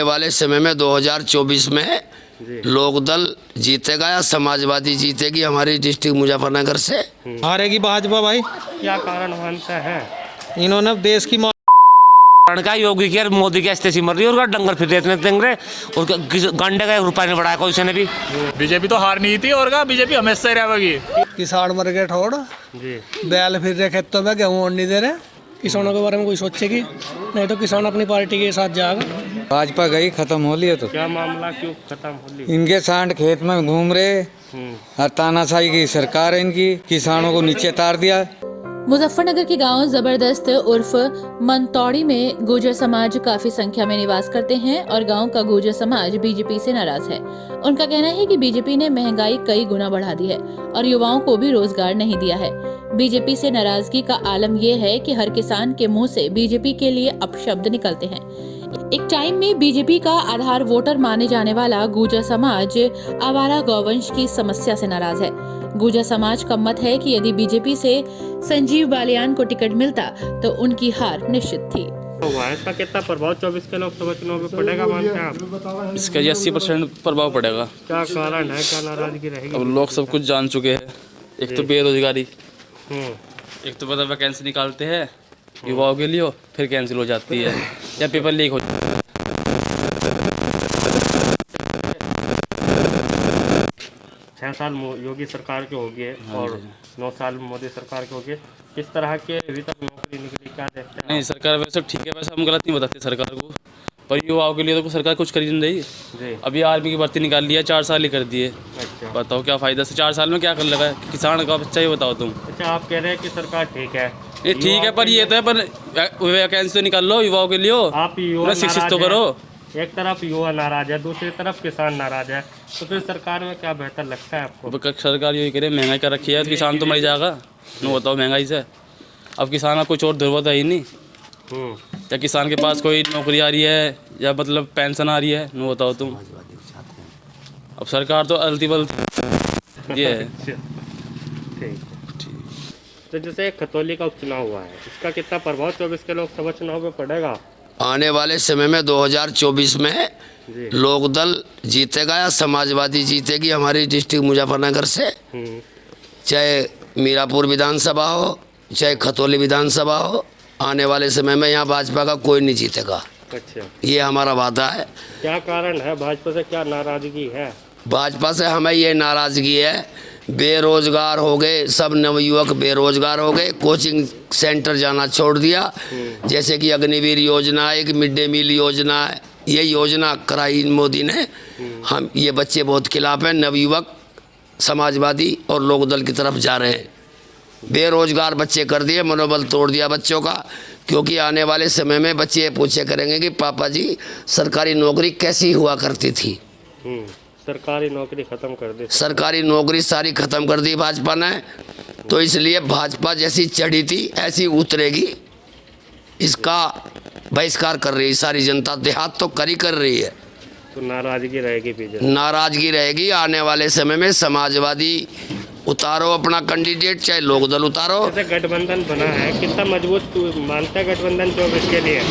वाले समय में 2024 में लोकदल जीतेगा या समाजवादी जीतेगी हमारी डिस्ट्रिक्ट मुजफ्फरनगर से? हारेगी भाजपा भाई। क्या कारण मानता है? इन्होंने देश की का योगी की और मोदी की स्थिति मर रही है और डंगर फिर रहे देंगे और गंडे का 1 रुपया नहीं बढ़ाया कोई ने भी। बीजेपी तो हार नहीं थी और का बीजेपी हमेशा ही रहेगी। किसान मर गए ठोड़ जी बैल फिर रहे खेतों में, गेहूं नहीं दे रहे। किसानों के बारे में कोई सोचेगी नहीं तो किसान अपनी पार्टी के साथ जाएगा। भाजपा गई, खत्म हो लिया। तो क्या मामला क्यों खत्म हो लिया? इनके सांड खेत में घूम रहे और तानाशाही की सरकार है इनकी, किसानों को नीचे तार दिया। मुजफ्फरनगर के गांव जबरदस्त उर्फ मनतौड़ी में गुर्जर समाज काफी संख्या में निवास करते हैं और गांव का गुर्जर समाज बीजेपी से नाराज है। उनका कहना है कि बीजेपी ने महंगाई कई गुना बढ़ा दी है और युवाओं को भी रोजगार नहीं दिया है। बीजेपी से नाराजगी का आलम यह है कि हर किसान के मुंह से बीजेपी के लिए अपशब्द निकलते हैं। एक टाइम में बीजेपी का आधार वोटर माने जाने वाला गुर्जर समाज आवारा गौवंश की समस्या से नाराज है। गुर्जर समाज का मत है कि यदि बीजेपी से संजीव बालियान को टिकट मिलता तो उनकी हार निश्चित थी। इसका कितना प्रभाव 24 के लोकसभा चुनाव में पड़ेगा मानते हैं आप? इसका 80% प्रभाव पड़ेगा। क्या कारण है, क्या नाराजगी रहेगी? अब लोग सब कुछ जान चुके हैं। एक तो बेरोजगारी, एक तो पता वैकेंसी निकालते हैं युवाओं के लिए, फिर कैंसिल हो जाती है या पेपर लीक हो जाता है। 6 साल योगी सरकार के हो गए और 9 साल मोदी सरकार के हो गए। किस तरह के अभी तक नौकरी निकली, क्या देखते हैं? नहीं, सरकार वैसे ठीक है, वैसे हम गलत नहीं बताते सरकार को, पर युवाओं के लिए तो सरकार कुछ कर ही नहीं रही। अभी आर्मी की भर्ती निकाल लिया, 4 साल ही कर दिए। अच्छा, बताओ क्या फायदा से 4 साल में क्या कर लगा है किसान का बच्चा, ये बताओ तुम। अच्छा, आप कह रहे हैं कि सरकार ठीक है। ये ठीक है, पर ये तो है, पर वैकेंसी तो निकाल लो युवाओं के लिए। आप युवा शिक्षित तो करो। एक तरफ युवा नाराज है, दूसरी तरफ किसान नाराज है, तो फिर सरकार में क्या बेहतर लगता है आपको? सरकार यही करे, महंगाई कर रखी है तो किसान तो मर जाएगा। नो बताओ महंगाई से अब किसान का कुछ और जरूरत है ही नहीं। या किसान के पास कोई नौकरी आ रही है या मतलब पेंशन आ रही है, नो बताओ तुम। अब सरकार तो अलती बलती ये है। ठीक। तो जैसे खतौली का उपचुनाव हुआ है, इसका कितना प्रभाव 24 के लोकसभा चुनाव में पड़ेगा? आने वाले समय में 2024 में लोकदल जीतेगा या समाजवादी जीतेगी हमारी डिस्ट्रिक्ट मुजफ्फरनगर से? चाहे मीरापुर विधानसभा हो, चाहे खतौली विधानसभा हो, आने वाले समय में यहाँ भाजपा का कोई नहीं जीतेगा। अच्छा, ये हमारा वादा है। क्या कारण है, भाजपा से क्या नाराजगी है? भाजपा से हमें ये नाराजगी है, बेरोजगार हो गए, सब नवयुवक बेरोजगार हो गए, कोचिंग सेंटर जाना छोड़ दिया। जैसे कि अग्निवीर योजना, एक मिड डे मील योजना है, ये योजना कराई मोदी ने। हम ये बच्चे बहुत खिलाफ हैं, नवयुवक समाजवादी और लोकदल की तरफ जा रहे हैं। बेरोजगार बच्चे कर दिए, मनोबल तोड़ दिया बच्चों का, क्योंकि आने वाले समय में बच्चे ये पूछे करेंगे कि पापा जी सरकारी नौकरी कैसी हुआ करती थी। सरकारी नौकरी खत्म कर दी, सरकारी नौकरी सारी खत्म कर दी भाजपा ने। तो इसलिए भाजपा जैसी चढ़ी थी ऐसी उतरेगी, इसका बहिष्कार कर रही है सारी जनता। देहात तो कर रही है, तो नाराजगी रहेगी बीजेपी, नाराजगी रहेगी। आने वाले समय में समाजवादी उतारो अपना कैंडिडेट, चाहे लोकदल उतारो। जैसे गठबंधन बना है, कितना मजबूत मानता है गठबंधन 24 के लिए?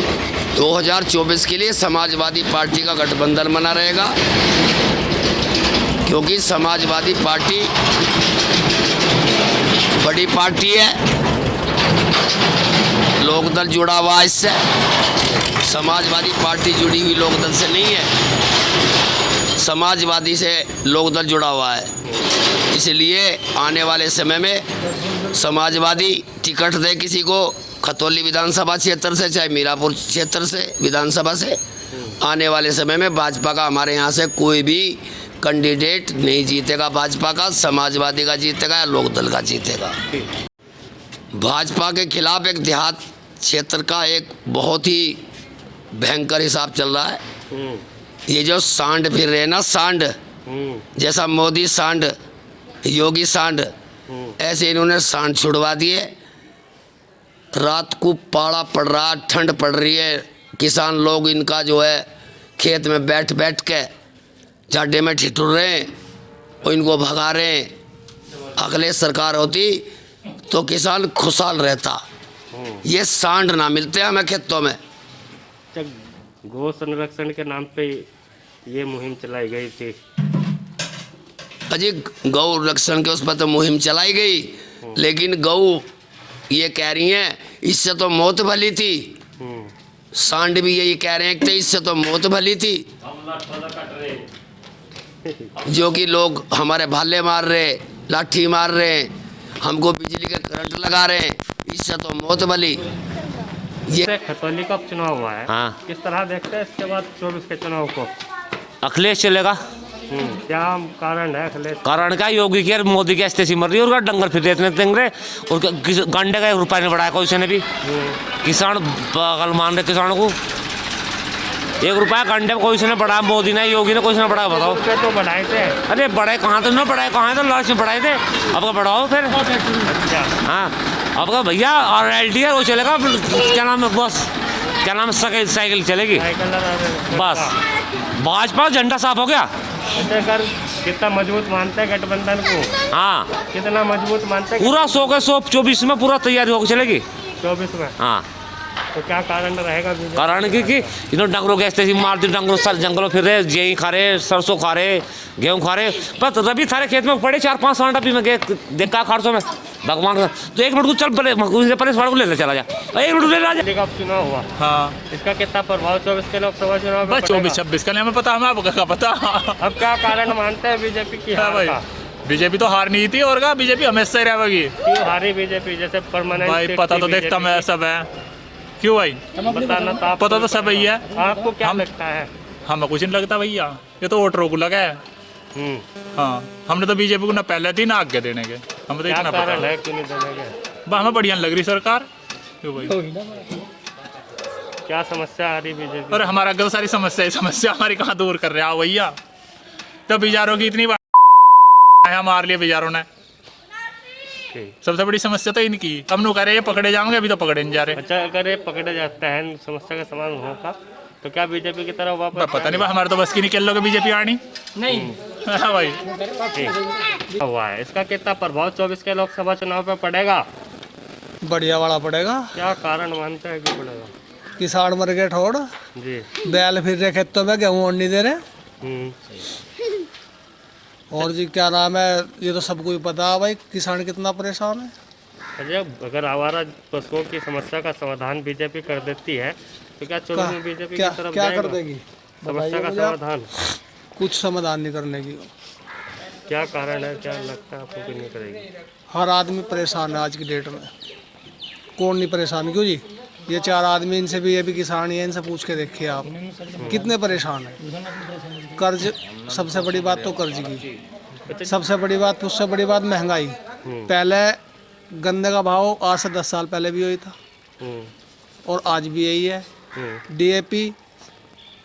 2024 के लिए समाजवादी पार्टी का गठबंधन बना रहेगा, क्योंकि समाजवादी पार्टी बड़ी पार्टी है, लोकदल जुड़ा हुआ इससे। समाजवादी पार्टी जुड़ी हुई लोकदल से नहीं है, समाजवादी से लोकदल जुड़ा हुआ है। इसलिए आने वाले समय में समाजवादी टिकट दे किसी को, खतौली विधानसभा क्षेत्र से चाहे मीरापुर क्षेत्र से विधानसभा से, आने वाले समय में भाजपा का हमारे यहाँ से कोई भी कैंडिडेट नहीं जीतेगा। भाजपा का, समाजवादी का जीतेगा या लोकदल का जीतेगा। भाजपा के खिलाफ एक देहात क्षेत्र का एक बहुत ही भयंकर हिसाब चल रहा है। ये जो सांड फिर रहे ना, सांड जैसा मोदी सांड, योगी सांड, ऐसे इन्होंने सांड छुड़वा दिए। रात को पाला पड़ रहा, ठंड पड़ रही है, किसान लोग इनका जो है खेत में बैठ बैठ के जाडे में ठिठुर रहे हैं और इनको भगा रहे हैं। अगले सरकार होती तो किसान खुशहाल रहता। ये सांड ना मिलते हमें खेतों में। गौ संरक्षण के नाम पे ये मुहिम चलाई गई थी। अजी गौ रक्षण के उस पर तो मुहिम चलाई गई, लेकिन गौ ये कह रही हैं इससे तो मौत भली थी। सांड भी यही कह रहे हैं कि इससे तो मौत भली थी। जो कि लोग हमारे भाले मार रहे, लाठी मार रहे, हमको बिजली का करंट लगा रहे हैं, इससे तो मौत भली। ये खतौली का चुनाव हुआ है, हाँ। किस तरह देखते हैं इसके बाद 24 के चुनाव को? अखिलेश चलेगा। क्या कारण है अखिलेश? कारण क्या, योगी की और मोदी की स्थिति मर रही है, और डंगर फिर इतने तेंगरे, और गंडे का 1 रुपया नहीं बढ़ाया कोई ने भी। किसान पागल मान रहे किसानों को, 1 रुपया गंडे कोई ने बढ़ाया, मोदी ने योगी ने कोई ने बढ़ाया, बताओ। तो बढ़ाए थे। अरे बढ़ाए कहाँ तो ना बढ़ाए, कहाँ तो लास्ट में बढ़ाए थे, अब का बढ़ाओ फिर। अच्छा। हाँ अब का भैया, और LT है वो चलेगा, क्या नाम है बस, क्या नाम है साइकिल चलेगी बस। भाजपा झंडा साफ हो गया। अच्छा, अगर कितना मजबूत मानते हैं गठबंधन को? हाँ कितना मजबूत मानते हैं? पूरा 100 के 100 24 में पूरा तैयारी होकर चलेगी। 24 में? हाँ। तो क्या कारण रहेगा? कारण की इन्होंने डंगरों के ऐसे मार दी, डंगरों सर जंगलों फिर रहे, गेहूँ खा रहे, सरसों खा रहे, गेहूँ खा रहे, पर रवि थारे खेत में पड़े 4-5 सांड अभी में देखा खारसों में भगवान का। तो 1 मिनट को चल पहले को ले चला जा, 1 मिनट ले जा। का चुनाव हुआ, हाँ इसका कितना प्रभाव 24 के लोकसभा चुनाव में? 24-26 का नहीं हमें पता, हमें आपको क्या पता। अब क्या कारण मानते हैं बीजेपी की हार भाई का? बीजेपी तो हार नहीं थी, और का बीजेपी हमेशा ही रहेगी। क्यों हारी बीजेपी? जैसे परमानेंट भाई पता तो देखता मैं सब है, क्यों भाई बताना तो आप, पता तो सब ही है। आपको क्या लगता है? हमें कुछ नहीं लगता भैया, ये तो वोटरों को लगा है। हाँ हमने तो बीजेपी को ना पहले थी ना आगे देने के, हमें तो क्या इतना कारण पता है क्यों नहीं देने के? हमें बढ़िया नहीं लग रही सरकार, क्यों भाई। क्या समस्या आ रही बीजेपी? अरे हमारा तो सारी समस्या हमारी कहाँ दूर कर रहे हो भैया। तो बिजारों की इतनी मार लिया बिजारों ने, सबसे बड़ी समस्या तो इनकी। हम लोग कह रहे हैं पकड़े जाएंगे, अभी तो पकड़े नहीं जा रहे। अच्छा, अगर ये पकड़े जाते हैं समस्या का समाधान होगा तो क्या बीजेपी की तरफ वापस? पता नहीं भाई, हमारे तो बस की निकल लोगे बीजेपी आनी नहीं। हाँ भाई हुआ है, इसका कितना प्रभाव 24 के लोकसभा चुनाव पे पड़ेगा? बढ़िया वाला पड़ेगा। क्या कारण मानते हैं कि पड़ेगा? किसान मर गए ठोड़, जी। बैल फिर रहे खेतों में, गेहूँ और नहीं दे रहे। और जी क्या नाम है, ये तो सबको ही पता है भाई किसान कितना परेशान है। अच्छा, अगर आवारा पशुओं की समस्या का समाधान बीजेपी कर देती है तो क्या 24 में बीजेपी की तरफ क्या जाएगा? कर देगी समस्या का समाधान? कुछ समाधान नहीं करने की। क्या कारण है, क्या लगता है आपको कि नहीं करेगी? हर आदमी परेशान है आज की डेट में, कौन नहीं परेशान? क्यों जी, ये 4 आदमी, इनसे भी, ये भी किसान ही है, इनसे पूछ के देखिए आप कितने परेशान हैं। कर्ज, सबसे बड़ी बात तो कर्ज की, सबसे बड़ी बात, उससे बड़ी बात महंगाई। पहले गन्ने का भाव आज से 10 साल पहले भी वही था और आज भी यही है। DAP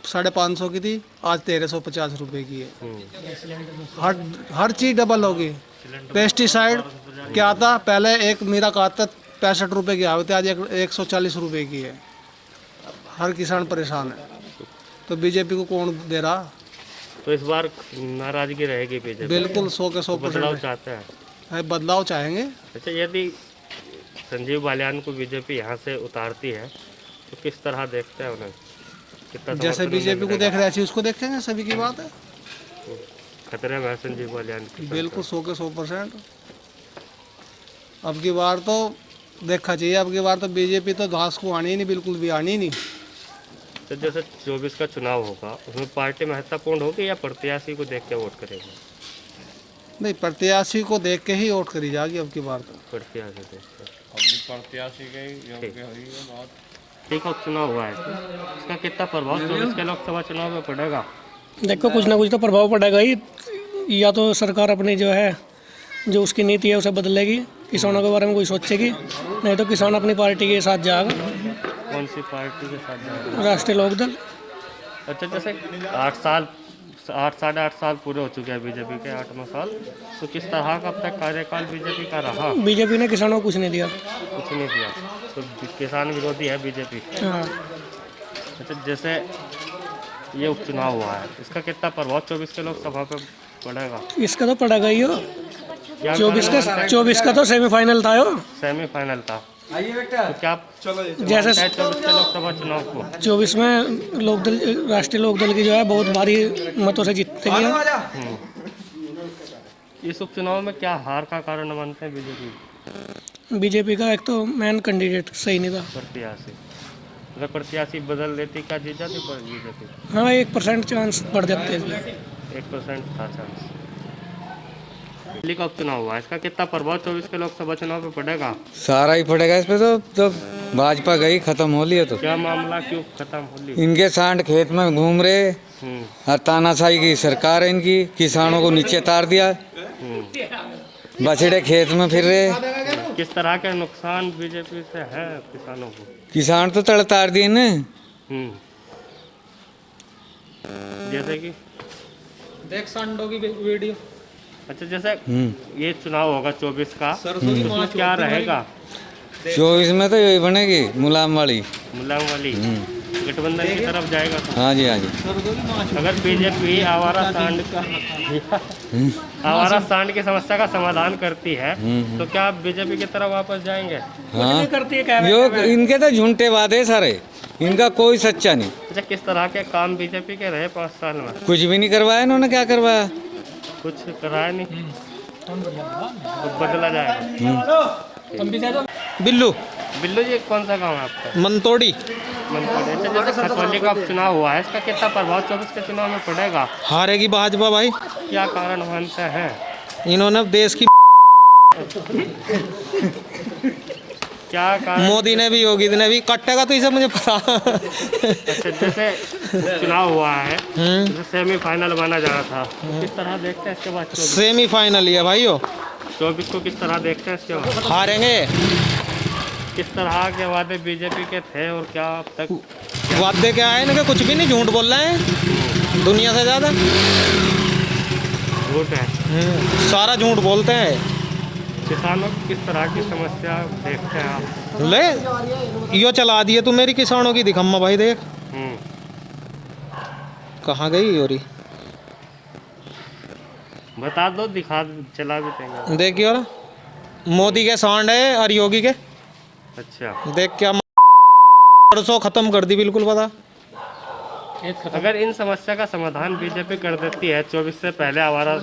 550 की थी, आज 1350 रुपये की है। हर चीज़ डबल होगी। पेस्टिसाइड क्या था, पहले एक मीरा का आता 65 रुपये की आते, आज 140 रुपये की है। हर किसान परेशान है, तो बीजेपी को कौन दे रहा? तो इस बार नाराजगी रहेगी बीजेपी? बिल्कुल 100 के 100% बदलाव चाहते हैं। बदलाव चाहेंगे। अच्छा, यदि संजीव बालियान को बीजेपी यहाँ से उतारती है तो किस तरह देखते हैं उन्हें? कितना जैसे बीजेपी को देख रहे हैं उसको देखेंगे, सभी की बात है। खतरे में है संजीव बालियान की? बिल्कुल 100 के 100%। अब की बार तो देखा चाहिए, अब की बार तो बीजेपी तो घास को आनी ही नहीं, बिल्कुल भी आनी ही नहीं। तो जैसे 24 का चुनाव होगा उसमें पार्टी महत्वपूर्ण होगी या प्रत्याशी को देख के वोट करेगी? नहीं, प्रत्याशी को देख के ही वोट करी जाएगी अब की बार तो। प्रत्याशी देख के। ठीक है, चुनाव हुआ है, इसका कितना प्रभाव 24 के लोकसभा चुनाव में पड़ेगा? देखो कुछ ना कुछ तो प्रभाव पड़ेगा ही। या तो सरकार अपनी जो है, जो उसकी नीति है उसे बदलेगी, किसानों के बारे में कोई सोचेगी, नहीं तो किसान अपनी पार्टी के साथ जाएगा। कौन सी पार्टी के साथ जाएगा? राष्ट्रीय लोकदल। अच्छा, जैसे 8 साढ़े 8 साल पूरे हो चुके हैं बीजेपी के, 8वां साल, तो किस तरह का अब तक कार्यकाल बीजेपी का रहा? बीजेपी ने किसानों को कुछ नहीं दिया। कुछ नहीं दिया, तो किसान विरोधी है बीजेपी। हाँ। अच्छा, जैसे ये उपचुनाव हुआ है, इसका कितना प्रभाव 24 के लोकसभा पे पड़ेगा? इसका तो पड़ेगा ही हो। क्या 24 का तो सेमीफाइनल था। सेमीफाइनल था, तो क्या जैसे 24 के लोकसभा चुनाव को 24 में लोकदल राष्ट्रीय लोकदल की जो है बहुत भारी मतों से जीतते हैं। इस उपचुनाव में क्या हार का कारण मानते हैं बीजेपी बीजेपी का एक तो मेन कैंडिडेट सही नहीं था। प्रत्याशी? अगर प्रत्याशी बदल देती क्या जीत जाती पर बीजेपी? हाँ 1% चांस बढ़ जाते हैं। 1% था चांस। दिल्ली का उपचुनाव हुआ, इसका कितना प्रभाव 24 के लोकसभा चुनाव पे पड़ेगा? सारा ही पड़ेगा इस पे तो भाजपा गई खत्म हो लिया। तो क्या मामला क्यों खत्म हो ली? इनके सांड खेत में घूम रहे और तानाशाही की सरकार है इनकी, किसानों को नीचे तार दिया, बछड़े खेत में फिर रहे। किस तरह के नुकसान बीजेपी से है किसानों को? किसान तो तड़ तार दिए न। जैसे कि देख सांडों की वीडियो। अच्छा, जैसे ये चुनाव होगा 24 का, उसमें क्या रहेगा? 24 में तो यही बनेगी मुलायम वाली। मुलायम वाली गठबंधन की तरफ जाएगा तो? हाँ जी हाँ जी। अगर बीजेपी आवारा सांड की समस्या का समाधान करती है तो क्या आप बीजेपी की तरफ वापस जाएंगे? हाँ यो इनके तो झूठे वादे सारे, इनका कोई सच्चा नहीं। अच्छा, किस तरह के काम बीजेपी के रहे 5 साल में? कुछ भी नहीं करवाया इन्होंने। क्या करवाया? कुछ कराया नहीं, तो बदला जाएगा। बिल्लू बिल्लू जी, कौन सा गाँव है आपका? मंतोड़ी। अच्छा, जैसे खतौली का उपचुनाव हुआ है, इसका कितना प्रभाव 24 के चुनाव में पड़ेगा? हारेगी भाजपा भाई। क्या कारण मानते हैं? इन्होंने देश की क्या कारण? मोदी ने भी योगी ने भी कटेगा तो इसे मुझे पता। अच्छा, जैसे चुनाव हुआ है, सेमीफाइनल माना जा रहा था, किस तरह देखते हैं इसके बाद? सेमीफाइनल ही है भाइयों। 24 को किस तरह देखते हैं इसके बाद? हारेंगे। किस तरह के वादे बीजेपी के थे और क्या अब तक? वादे क्या है इनके? कुछ भी नहीं, झूठ बोल रहे हैं दुनिया से ज्यादा। झूठ है, सारा झूठ बोलते हैं। किसानों की किस तरह की समस्या देखते हैं आप? ले यो चला दिए तू मेरी किसानों की दिखम्मा भाई। देख कहाँ गई योरी, बता दो, दिखा, चला भी देंगे। देखिए और मोदी के सांड है और योगी के। अच्छा, देख क्या परसों खत्म कर दी बिल्कुल। पता अगर इन समस्या का समाधान बीजेपी कर देती है 24 से पहले आवारा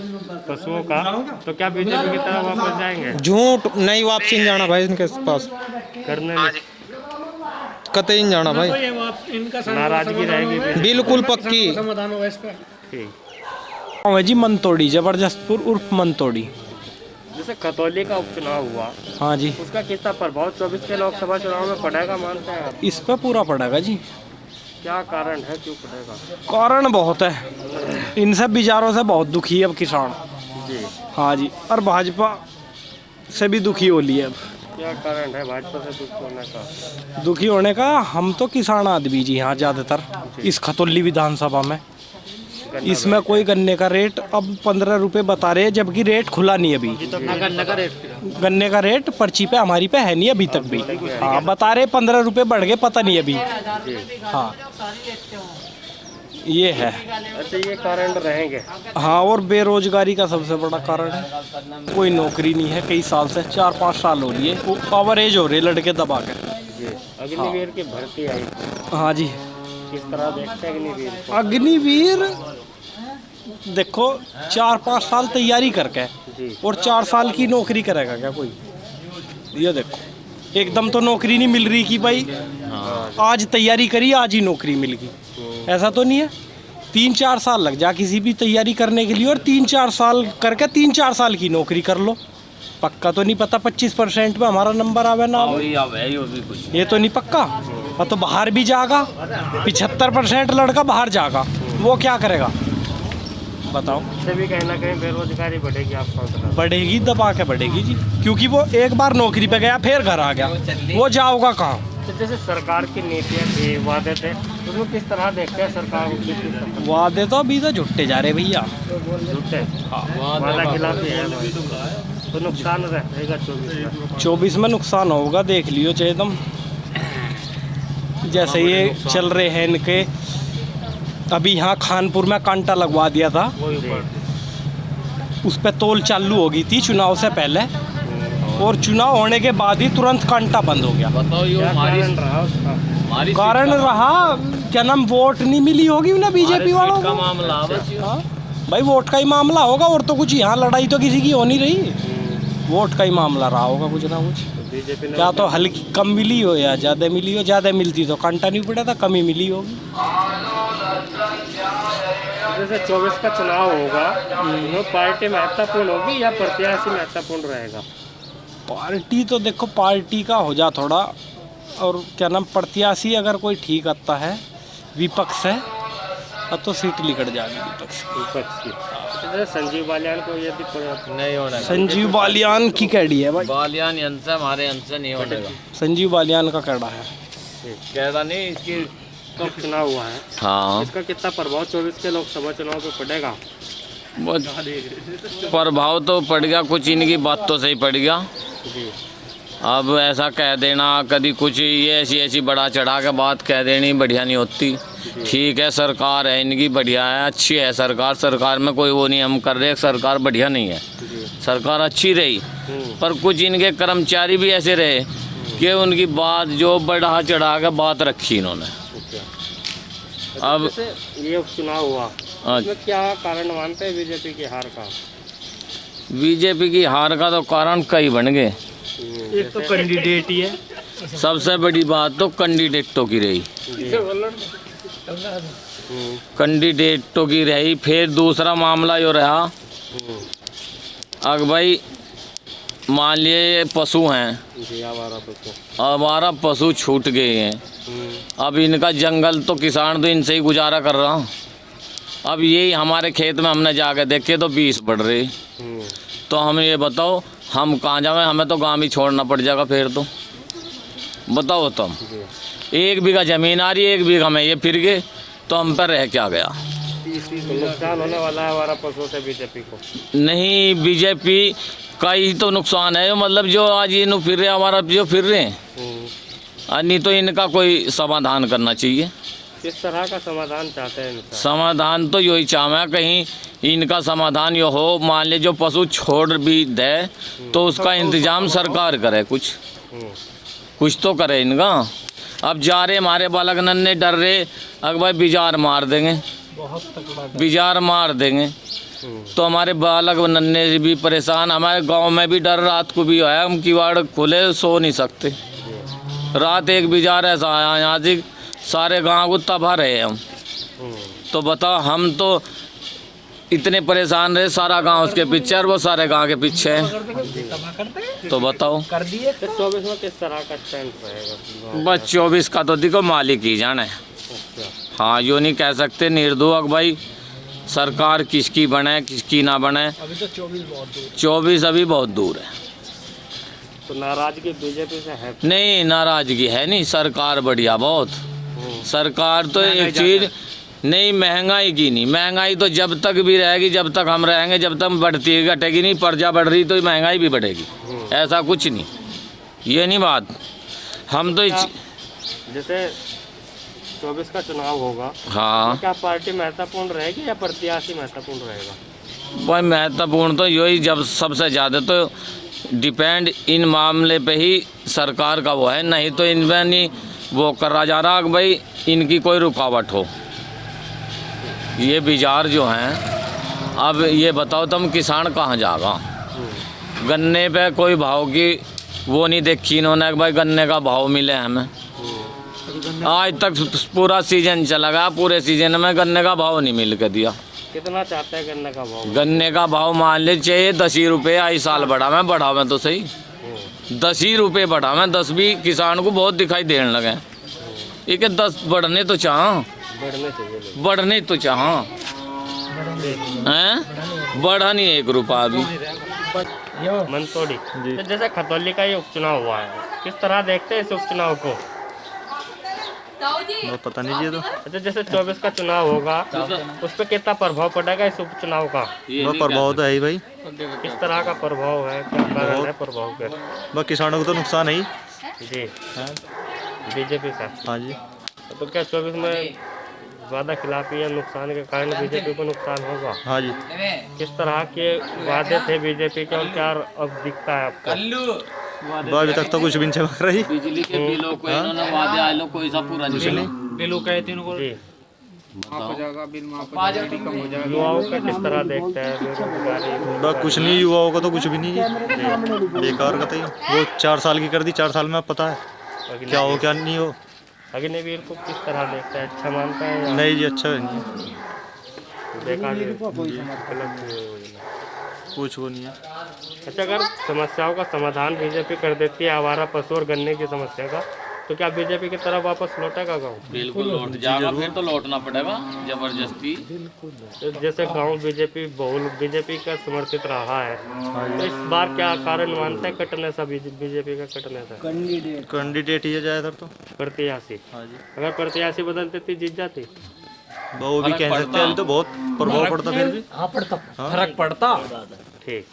पशुओं का, तो क्या बीजेपी की तरफ वापस जाएंगे? झूठ नहीं, वापसी नहीं जाना भाई इनके पास। करने नहीं, कतई नहीं जाना भाई। नाराजगी रहेगी बिल्कुल पक्की। ठीक। जी मंतोड़ी, जबरदस्तपुर उर्फ मंतोड़ी। जैसे खतौली का उपचुनाव हुआ, हाँ जी, उसका कितना प्रभाव 24 के लोकसभा चुनाव में पड़ेगा मानते हैं आप? इस पे पूरा पड़ेगा जी। क्या कारण है, क्यों पड़ेगा? कारण बहुत है, इन सब विचारों से बहुत दुखी है अब किसान जी। हाँ जी, और भाजपा से भी दुखी हो लिए अब। क्या कारण है भाजपा से दुखी होने का? दुखी होने का, हम तो किसान आदमी जी यहाँ ज़्यादातर इस खतौली विधानसभा में। इसमें कोई गन्ने का रेट अब 15 रुपये बता रहे हैं, जबकि रेट खुला नहीं अभी। गन्ने का रेट पर्ची पे हमारी पे है नहीं अभी तक भी। हाँ बता रहे 15 रुपये बढ़ गए, पता नहीं अभी। हाँ ये है। अच्छा, ये कारण रहेंगे। हाँ, और बेरोजगारी का सबसे बड़ा कारण है, कोई नौकरी नहीं है कई साल से, 4-5 साल हो लिए, ओवरेज हो रहे लड़के दबा के। अग्निवीर की भर्ती आई, हाँ जी, किस तरह देखते हैं अग्निवीर को? अग्निवीर देखो 4-5 साल तैयारी करके और 4 साल की नौकरी करेगा क्या कोई? ये देखो एकदम तो नौकरी नहीं मिल रही कि भाई आज तैयारी करी आज ही नौकरी मिल गई, ऐसा तो नहीं है। 3-4 साल लग जा किसी भी तैयारी करने के लिए, और 3-4 साल करके 3-4 साल की नौकरी कर लो। पक्का तो नहीं पता 25% में हमारा नंबर आवे ना आवे, ये तो नहीं पक्का। और तो बाहर भी जाएगा, 75% लड़का बाहर जाएगा, वो क्या करेगा बताओ? इससे भी कहीं ना कहीं बेरोजगारी बढ़ेगी, आपको बढ़ेगी, दबा के बढ़ेगी जी, क्योंकि वो एक बार नौकरी पे गया फिर घर आ गया, वो जाओगा कहाँ? तो जैसे सरकार की नीतियाँ थी, वादे थे, उसमें किस तरह देखते हैं सरकार? वादे तो अभी तो झुट्टे जा रहे भैया, झूठे, वादा खिलाफी है, तो नुकसान रहेगा 24 में नुकसान होगा, देख लियो चाहे तुम। जैसे ये चल रहे हैं इनके, अभी यहाँ खानपुर में कांटा लगवा दिया था, उस पर तोल चालू हो गई थी चुनाव से पहले, और चुनाव होने के बाद ही तुरंत कांटा बंद हो गया। क्या कारण रहा उसका? कारण रहा क्या नाम, वोट नहीं मिली होगी ना बीजेपी वालों को। हाँ भाई, वोट का ही मामला होगा, और तो कुछ यहाँ लड़ाई तो किसी की हो नहीं रही। वोट का ही मामला रहा होगा कुछ ना कुछ। बीजेपी ने क्या तो हल्की कम मिली हो या ज़्यादा मिली हो, ज़्यादा मिलती तो कांटा नहीं पड़ा था, कम ही मिली होगी। जैसे 24 का चुनाव होगा, वो पार्टी महत्वपूर्ण होगी या प्रत्याशी महत्वपूर्ण रहेगा? पार्टी तो देखो, पार्टी का हो जा थोड़ा, और क्या नाम, प्रत्याशी अगर कोई ठीक आता है, विपक्ष है, अब तो सीट निकट जाएगी विपक्ष की। जैसे संजीव बालियान को ये भी नहीं होना। संजीव बालियान की कैडी है भाई, बालियान यंत्र हमारे यंत्र से नहीं होगा। संजीव बालियान का कैडा है। कहता नहीं इसकी तो चुनाव हुआ है, हाँ इसका कितना प्रभाव 24 के लोकसभा चुनाव पे पड़ेगा? प्रभाव तो पड़ गया, कुछ इनकी बात तो सही पड़ गया। जी। अब ऐसा कह देना, कभी कुछ ये ऐसी बढ़ा चढ़ा के बात कह देनी बढ़िया नहीं होती। ठीक है, सरकार है इनकी, बढ़िया है, अच्छी है सरकार। सरकार में कोई वो नहीं हम कर रहे, सरकार बढ़िया नहीं है, सरकार अच्छी रही, पर कुछ इनके कर्मचारी भी ऐसे रहे कि उनकी बात जो बढ़ा चढ़ा के बात रखी इन्होंने। अब जैसे ये उपचुनाव हुआ, इसमें क्या कारण मानते हैं बीजेपी की हार का? बीजेपी की हार का तो कारण कई बन गए। एक तो कैंडिडेट ही है, सबसे बड़ी बात तो कैंडिडेटों की रही, कैंडिडेटों की रही। फिर दूसरा मामला यो रहा, अगर भाई मान लिए पशु हैं, आवारा पशु छूट गए हैं, अब इनका जंगल तो किसान तो इनसे ही गुजारा कर रहा। अब यही हमारे खेत में हमने जाके देखे तो 20 बढ़ रहे, तो हम ये बताओ हम कहाँ जाएँ, हमें तो गाँव ही छोड़ना पड़ जाएगा। फिर तो बताओ तुम, 1 बीघा ज़मीन आ रही है, 1 बीघा में ये फिर गए, तो हम पर रह क्या गया? तो नुकसान होने वाला है हमारा पशुओं से बीजेपी को? नहीं, बीजेपी का ही तो नुकसान है, मतलब जो आज ये फिर रहे हमारा जो फिर रहे हैं, नहीं तो इनका कोई समाधान करना चाहिए। किस तरह का समाधान चाहते हैं इनका? समाधान तो यही चाहे, कहीं इनका समाधान ये हो, मान ले जो पशु छोड़ भी दे तो उसका इंतजाम सरकार करे, कुछ तो करे इनका। अब जा रहे हमारे बालक नन्हे डर रहे, अगर भाई बिजार मार देंगे, बिजार मार देंगे तो हमारे बालक नन्हे भी परेशान। हमारे गांव में भी डर रात को भी आया, हम किवाड़ खुले सो नहीं सकते। रात एक बिजार ऐसा आया, यहाँ से सारे गांव को तबाह रहे हम। तो बताओ, हम तो इतने परेशान रहे, सारा गांव उसके पीछे और वो सारे गांव के पीछे हैं। तो बताओ 24 में किस तरह का स्टैंड रहेगा? बस 24 का तो देखो मालिक ही जाने। हाँ, यूँ नहीं कह सकते निर्दोष भाई, सरकार किसकी बने किसकी ना बने, अभी तो 24 अभी बहुत दूर है। तो नाराजगी बीजेपी से है? नहीं, नाराजगी है नहीं, सरकार बढ़िया बहुत। सरकार तो एक चीज़ नहीं, महंगाई की नहीं, महंगाई तो जब तक भी रहेगी, जब तक हम रहेंगे, जब तक बढ़ती है घटेगी नहीं। प्रजा बढ़ रही तो महंगाई भी बढ़ेगी, ऐसा कुछ नहीं, ये नहीं बात। हम तो जैसे 24 का चुनाव होगा, हाँ, तो क्या पार्टी महत्वपूर्ण रहेगी या प्रत्याशी महत्वपूर्ण रहेगा? भाई महत्वपूर्ण तो यही, जब सबसे ज़्यादा तो डिपेंड इन मामले पे ही सरकार का वो है, नहीं तो इनमें नहीं वो करा जा रहा कि भाई इनकी कोई रुकावट हो। ये बिजार जो हैं, अब ये बताओ तुम, किसान कहाँ जाएगा? गन्ने पे कोई भाव की वो नहीं देखी इन्होंने कि भाई गन्ने का भाव मिले हमें। आज तक पूरा सीजन चला गया, पूरे सीजन में गन्ने का भाव नहीं मिल के दिया। कितना चाहते हैं गन्ने का भाव? गन्ने का भाव मान ले चाहिए 10 ही रुपये, आई साल बढ़ा में तो सही 10 ही रुपये बढ़ा में, 10 भी किसान को बहुत दिखाई देने लगे। ये कि 10 बढ़ने तो चाह, बढ़ने तो चाह हैं, बढ़ा नहीं 1 रुपया अभी। मंतोड़ी, तो जैसे खतौली का ये उपचुनाव हुआ है, किस तरह देखते हैं इस उपचुनाव को? पता नहीं जी, तो अच्छा, जैसे 24 का चुनाव होगा, उस पर कितना प्रभाव पड़ेगा इस उपचुनाव का? प्रभाव तो है ही भाई। किस तरह का प्रभाव है, क्या कारण है प्रभाव के? बस किसानों को तो नुकसान है ही जी, बीजेपी का। हाँ जी। तो क्या 24 में वादा खिलाफी या नुकसान के कारण बीजेपी को नुकसान होगा। हाँ जी। किस तरह के वादे थे बीजेपी के और क्या अब दिखता है आपको? अभी तक तो कुछ भी नहीं चमक रही। बिजली के बिलों को इन्होंने वादे आए लोग कोई सा पूरा नहीं बिलों का जी युवाओं का किस तरह देखते हैं बेरोजगारी? बस कुछ नहीं, युवाओं का तो कुछ भी नहीं है, बेकार का तो वो 4 साल की कर दी, 4 साल में अब पता है क्या हो क्या नहीं हो। अग्निवीर को किस तरह देखता है, अच्छा मानता है या नहीं जी, अच्छा नहीं है, बेकार गलत योजना? कुछ वो नहीं है। अच्छा, अगर समस्याओं का समाधान बीजेपी कर देती है, आवारा पशु और गन्ने की समस्या का, तो क्या बीजेपी की तरफ वापस लौटेगा गाँव? बिल्कुल लौट जाएगा, फिर तो लौटना पड़ेगा जबरदस्ती। तो जैसे गाँव बीजेपी का समर्थित रहा है, तो इस बार क्या कारण मानते हैं कटने सा बीजेपी का कटने सा? कैंडिडेट ही है ज्यादातर तो। प्रत्याशी? हाँ जी। अगर प्रत्याशी बदल देती जीत जाती? वो भी कह सकते हैं, अभी तो बहुत प्रभाव पड़ता, फिर भी फर्क पड़ता। ठीक।